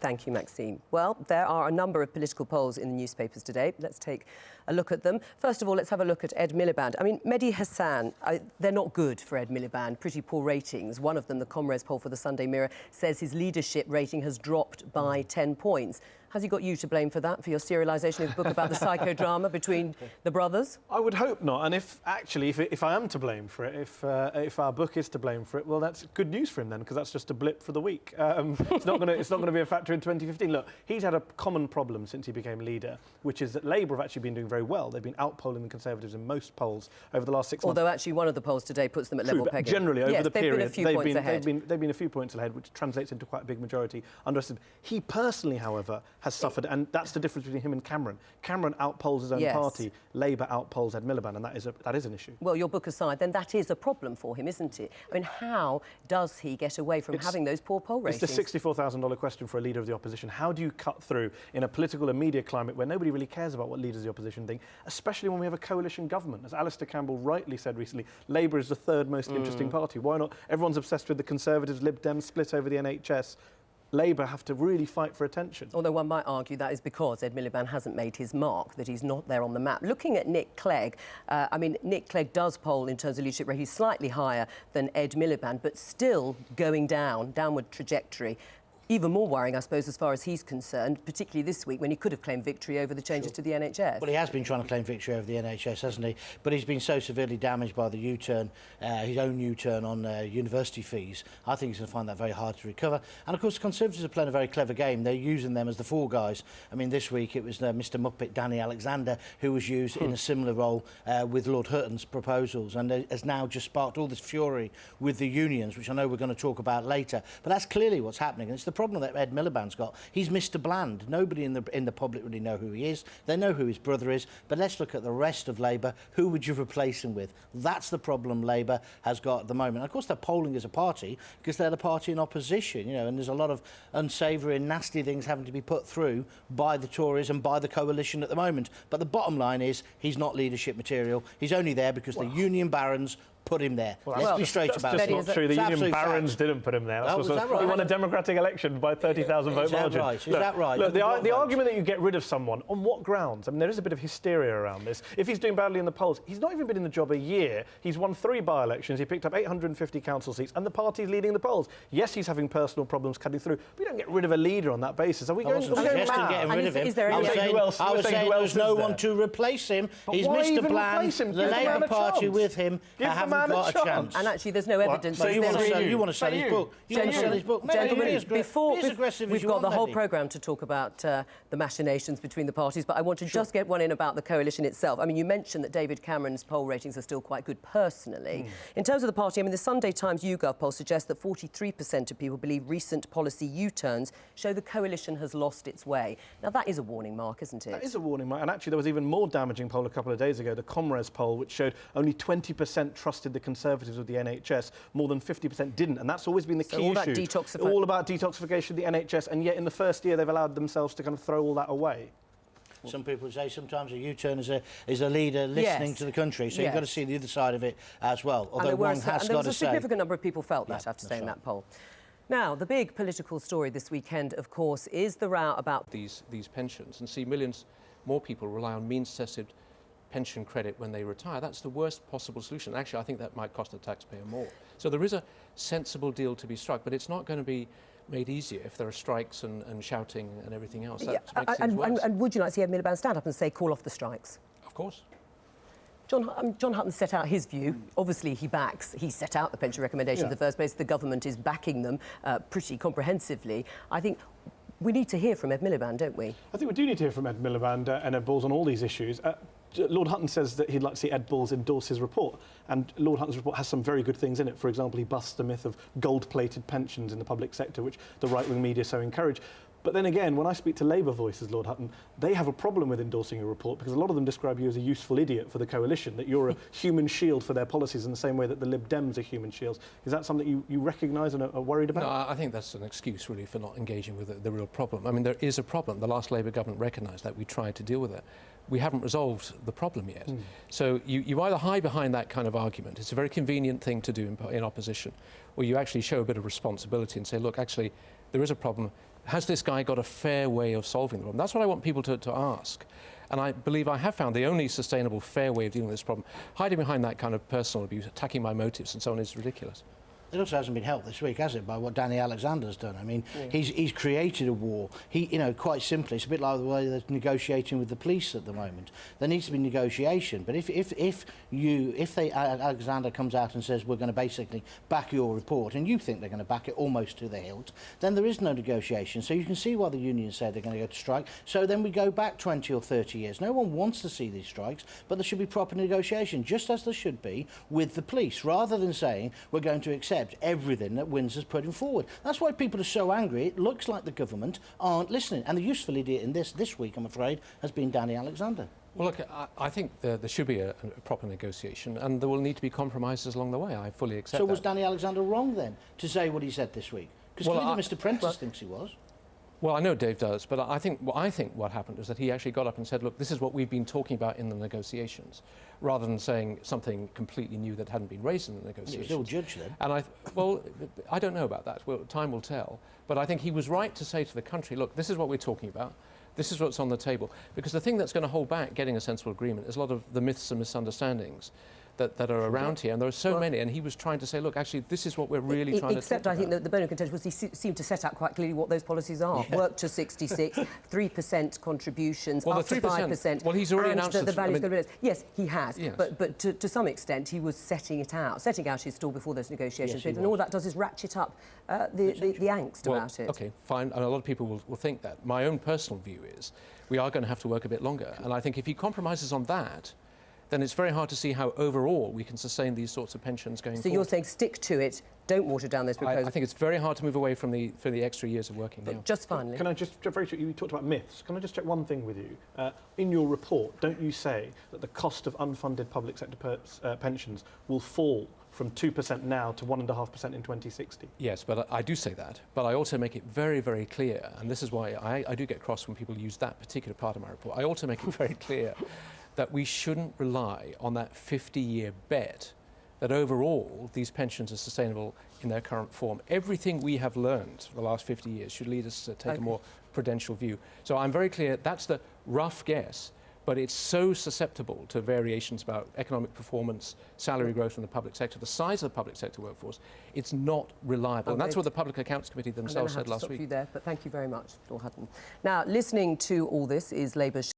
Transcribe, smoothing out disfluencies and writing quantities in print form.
Thank you, Maxine. Well, there are a number of political polls in the newspapers today. Let's take a look at them. First of all, let's have a look at Ed Miliband. I mean, Mehdi Hasan, they're not good for Ed Miliband. Pretty poor ratings. One of them, the Comrades poll for the Sunday Mirror, says his leadership rating has dropped by 10 points. Has he got you to blame for that, for your serialisation of the book about the psychodrama between the brothers? I would hope not. And if I am to blame for it, if our book is to blame for it, well, that's good news for him then, because that's just a blip for the week. It's not going to be a factor in 2015. Look, he's had a common problem since he became leader, which is that Labour have actually been doing very well. They've been outpolling the Conservatives in most polls over the last 6 months. Although actually one of the polls today puts them at level pegging. Generally, over the period, they've been a few points ahead, which translates into quite a big majority. He personally, however, has suffered, and that's the difference between him and Cameron. Cameron outpolls his own party. Labour outpolls Ed Miliband, and that is an issue. Well, your book aside, then that is a problem for him, isn't it? I mean, how does he get away from having those poor poll ratings? It's the $64,000 question for a leader of the opposition. How do you cut through in a political and media climate where nobody really cares about what leaders of the opposition think, especially when we have a coalition government? As Alistair Campbell rightly said recently, Labour is the third most interesting party. Why not? Everyone's obsessed with the Conservatives, Lib Dems split over the NHS. Labour have to really fight for attention. Although one might argue that is because Ed Miliband hasn't made his mark, that he's not there on the map. Looking at Nick Clegg, I mean, Nick Clegg does poll in terms of leadership rate. He's slightly higher than Ed Miliband, but still going downward trajectory. Even more worrying, I suppose, as far as he's concerned, particularly this week when he could have claimed victory over the changes to the NHS. Well, he has been trying to claim victory over the NHS, hasn't he? But he's been so severely damaged by the U-turn, his own U-turn on university fees. I think he's going to find that very hard to recover. And, of course, the Conservatives are playing a very clever game. They're using them as the fall guys. I mean, this week it was Mr Muppet Danny Alexander who was used in a similar role with Lord Hutton's proposals, and has now just sparked all this fury with the unions, which I know we're going to talk about later. But that's clearly what's happening, and it's the problem that Ed Miliband's got. He's Mr Bland. Nobody in the public really know who he is. They know who his brother is. But let's look at the rest of Labour. Who would you replace him with? That's the problem Labour has got at the moment. And of course, they're polling as a party because they're the party in opposition, you know, and there's a lot of unsavoury and nasty things having to be put through by the Tories and by the coalition at the moment. But the bottom line is he's not leadership material. He's only there because the union barons put him there. Let's be straight about it. That's just not true. The union barons didn't put him there. Is that right? He won a democratic election by 30,000 vote margin. Is that right? Look, the argument that you get rid of someone, on what grounds? I mean, there is a bit of hysteria around this. If he's doing badly in the polls, he's not even been in the job a year. He's won 3 by-elections. He picked up 850 council seats, and the party's leading the polls. Yes, he's having personal problems cutting through, but we don't get rid of a leader on that basis. Are we going mad? Getting rid of him. I was saying there's no one to replace him. He's Mr Bland. The Labour Party with him haven't got a chance. And actually, there's no evidence. So you want to sell his book? You want to sell his book? Gentlemen, before we've got the whole programme to talk about the machinations between the parties, but I want to just get one in about the coalition itself. I mean, you mentioned that David Cameron's poll ratings are still quite good personally. In terms of the party, I mean, the Sunday Times YouGov poll suggests that 43% of people believe recent policy U-turns show the coalition has lost its way. Now, that is a warning mark, isn't it? That is a warning mark. And actually, there was even more damaging poll a couple of days ago, the Comrades poll, which showed only 20% trusted the Conservatives with the NHS, more than 50% didn't, and that's always been the key issue. All about detoxification of the NHS, and yet in the first year they've allowed themselves to kind of throw all that away. Some people say sometimes a U-turn is a leader listening to the country, so you've got to see the other side of it as well. Although one has got to say, there was a significant number of people felt that, I have to say, in that poll. Now, the big political story this weekend, of course, is the row about these pensions, and see millions more people rely on means-tested pension credit when they retire. That's the worst possible solution. Actually, I think that might cost the taxpayer more. So there is a sensible deal to be struck, but it's not going to be made easier if there are strikes and shouting and everything else. And would you like to see Ed Miliband stand up and say, call off the strikes? Of course. John Hutton set out his view. Obviously, he set out the pension recommendations in the first place. The government is backing them pretty comprehensively. I think we need to hear from Ed Miliband, don't we? I think we do need to hear from Ed Miliband and Ed Balls on all these issues. Lord Hutton says that he'd like to see Ed Balls endorse his report, and Lord Hutton's report has some very good things in it. For example, he busts the myth of gold-plated pensions in the public sector, which the right-wing media so encourage. But then again, when I speak to Labour voices, Lord Hutton, they have a problem with endorsing your report because a lot of them describe you as a useful idiot for the coalition, that you're a human shield for their policies in the same way that the Lib Dems are human shields. Is that something you recognise and are worried about? No, I think that's an excuse, really, for not engaging with the real problem. I mean, there is a problem. The last Labour government recognised that. We tried to deal with it. We haven't resolved the problem yet. So you either hide behind that kind of argument. It's a very convenient thing to do in opposition, or you actually show a bit of responsibility and say, look, actually, there is a problem. has this guy got a fair way of solving the problem? That's what I want people to ask. And I believe I have found the only sustainable, fair way of dealing with this problem. Hiding behind that kind of personal abuse, attacking my motives and so on is ridiculous. It also hasn't been helped this week, has it, by what Danny Alexander's done? I mean, he's created a war. You know, quite simply, it's a bit like the way they're negotiating with the police at the moment. There needs to be negotiation. But if Alexander comes out and says we're going to basically back your report, and you think they're going to back it almost to the hilt, then there is no negotiation. So you can see why the unions say they're going to go to strike. So then we go back 20 or 30 years. No one wants to see these strikes, but there should be proper negotiation, just as there should be with the police, rather than saying we're going to accept everything that Windsor's putting forward. That's why people are so angry. It looks like the government aren't listening. And the useful idiot in this week, I'm afraid, has been Danny Alexander. Well, look, I think there should be a proper negotiation, and there will need to be compromises along the way. I fully accept that. So was Danny Alexander wrong, then, to say what he said this week? Because clearly Mr. Prentice thinks he was. Well, I know Dave does, but I think what happened was that he actually got up and said, look, this is what we've been talking about in the negotiations, rather than saying something completely new that hadn't been raised in the negotiations. You're still judge then. And I don't know about that. Well, time will tell. But I think he was right to say to the country, look, this is what we're talking about. This is what's on the table. Because the thing that's going to hold back getting a sensible agreement is a lot of the myths and misunderstandings that are around here, and there are so many, and he was trying to say, look, actually, this is what we're really trying to Except I think that the bone of contention was he seemed to set out quite clearly what those policies are. Yeah. Work to 66, 3% contributions, up to 5%. Well, he's already announced the value's going to be... Yes, he has. Yes. But to some extent, he was setting out his stall before those negotiations. And all that does is ratchet up the angst about it. OK, fine. And a lot of people will think that. My own personal view is we are going to have to work a bit longer. And I think if he compromises on that, then it's very hard to see how overall we can sustain these sorts of pensions going forward. So you're saying stick to it, don't water down those proposals? I think it's very hard to move away from the extra years of working now. Just finally. Can I just, very quickly, you talked about myths. Can I just check one thing with you? In your report, don't you say that the cost of unfunded public sector pensions will fall from 2% now to 1.5% in 2060? Yes, but I do say that. But I also make it very, very clear, and this is why I do get cross when people use that particular part of my report. I also make it very clear that we shouldn't rely on that 50-year bet that overall these pensions are sustainable in their current form. Everything we have learned for the last 50 years should lead us to take a more prudential view. So I'm very clear that's the rough guess, but it's so susceptible to variations about economic performance, salary growth in the public sector, the size of the public sector workforce. It's not reliable. And that's what the Public Accounts Committee themselves said last week. I'm going to have to stop you there, but thank you very much, Lord Hutton. Now, listening to all this is Labour's